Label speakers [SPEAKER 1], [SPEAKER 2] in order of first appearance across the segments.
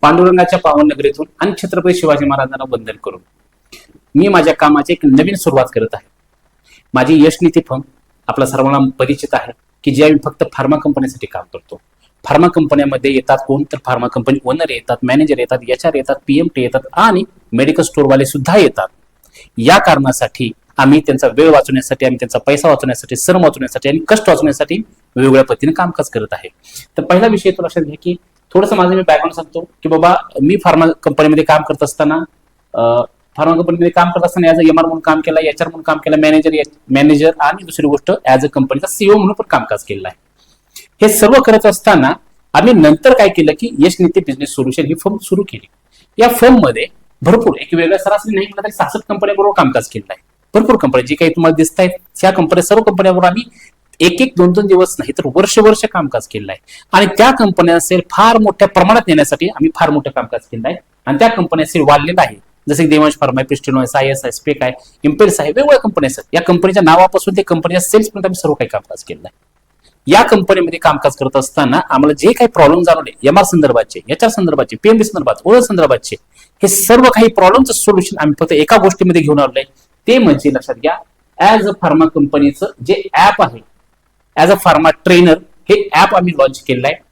[SPEAKER 1] पांडुरंगाच्या पावन नगरीतून आणि छत्रपती शिवाजी महाराजांना वंदन करून मी माझ्या कामाची एक नवीन सुरुवात करत आहे. माझी यश नीती फर्म आपल्या सर्वांना परिचित आहे की जे आम्ही फक्त फार्मा कंपनीसाठी काम करतो. फार्मा कंपन्यांमध्ये येतात कोण तर फार्मा कंपनी ओनर येतात, मॅनेजर येतात, HR येतात, PMT येतात आणि मेडिकल स्टोअरवाले सुद्धा येतात. या कारणासाठी आम्ही त्यांचा वेळ वाचवण्यासाठी, आम्ही त्यांचा पैसा वाचवण्यासाठी, श्रम वाचवण्यासाठी आणि कष्ट वाचवण्यासाठी वेगवेगळ्या पद्धतीने कामकाज करत आहे. तर पहिला विषय तो लक्षात घ्या की थोडंसं माझं मी बॅकग्राऊंड सांगतो की बाबा मी फार्मा कंपनीमध्ये काम करत असताना ऍज अ MR म्हणून काम केलं, HR म्हणून काम केलं, मॅनेजर आणि दुसरी गोष्ट ऍज अ कंपनीचा CEO म्हणून पण कामकाज केलेलं आहे. हे सर्व करत असताना आम्ही नंतर काय केलं की यश नीती बिझनेस सोल्युशन ही फर्म सुरू केली. या फर्म मध्ये भरपूर एक वेगळ्या सरासरी नाही म्हटलं तरी 66 कंपन्यांबरोबर कामकाज केलेलं आहे. भरपूर कंपन्या जे काही तुम्हाला दिसत आहेत त्या कंपन्या सर्व कंपन्यांबरोबर आम्ही एक 2 दिवस नाही तर वर्ष कामकाज केलेलं आहे. आणि त्या कंपन्या असेल फार मोठ्या प्रमाणात नेण्यासाठी आम्ही फार मोठं कामकाज केलं आहे. आणि त्या कंपन्या असेल वाढलेलं आहे जसे की देवांश फार्मा, प्रिस्टिनो, IS, स्पेक आहे, इम्पेल्स आहे, वेगवेगळ्या कंपन्या आहेत. या कंपनीच्या नावापासून ते कंपनीच्या सेल्स पर्यंत आम्ही सर्व काही कामकाज केलं आहे. या कंपनीमध्ये कामकाज करत असताना आम्हाला जे काही प्रॉब्लेम जाणवले MR संदर्भाचे, HR संदर्भाचे, PMD संदर्भाचे, ओळख संदर्भाचे, हे सर्व काही प्रॉब्लेमचं सोल्युशन आम्ही फक्त एका गोष्टीमध्ये घेऊन आलोय. ते म्हणजे लक्षात घ्या ऍज अ फार्मा कंपनीचं जे ऍप आहे, ऍज अ फार्मा ट्रेनर हे ऍप आम्ही लॉन्च केलेलं आहे.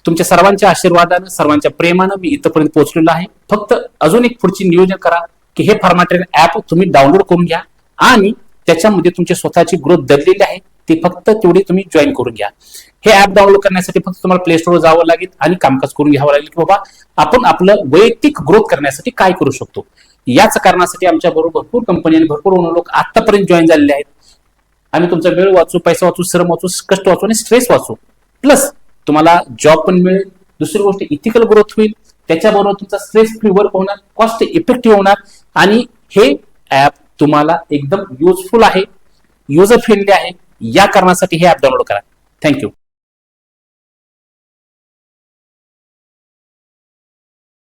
[SPEAKER 1] तुमच्या सर्वांच्या आशीर्वादानं, सर्वांच्या प्रेमानं मी इथपर्यंत पोहोचलेलो आहे. फक्त अजून एक पुढची नियोजन करा की हे फार्मा ट्रेनर ऍप तुम्ही डाउनलोड करून घ्या आणि त्याच्यामध्ये तुमची स्वतःची ग्रोथ दडलेली आहे ती फक्त तेवढी तुम्ही जॉईन करून घ्या. हे ऍप डाउनलोड करण्यासाठी फक्त तुम्हाला प्ले स्टोअर जावं लागेल आणि कामकाज करून घ्यावं लागेल की बाबा आपण आपलं वैयक्तिक ग्रोथ करण्यासाठी काय करू शकतो. याच कारणासाठी आमच्या बरोबर भरपूर कंपनी आणि भरपूर लोक आतापर्यंत जॉईन झालेले आहेत. आम्ही तुमचा वेळ वाचू, पैसा वाचू, श्रम वाचू, कष्ट वाचू आणि स्ट्रेस वाचू. प्लस तुम्हाला जॉब पण मिळेल. दुसरी गोष्ट इथिकल ग्रोथ होईल. त्याच्याबरोबर तुमचा स्ट्रेस फ्री वर्क होणार, कॉस्ट इफेक्टिव्ह होणार आणि हे ऍप तुम्हाला एकदम युजफुल आहे, युजर फ्रेंडली आहे. या कारणासाठी हे ऍप डाउनलोड करा. थँक्यू.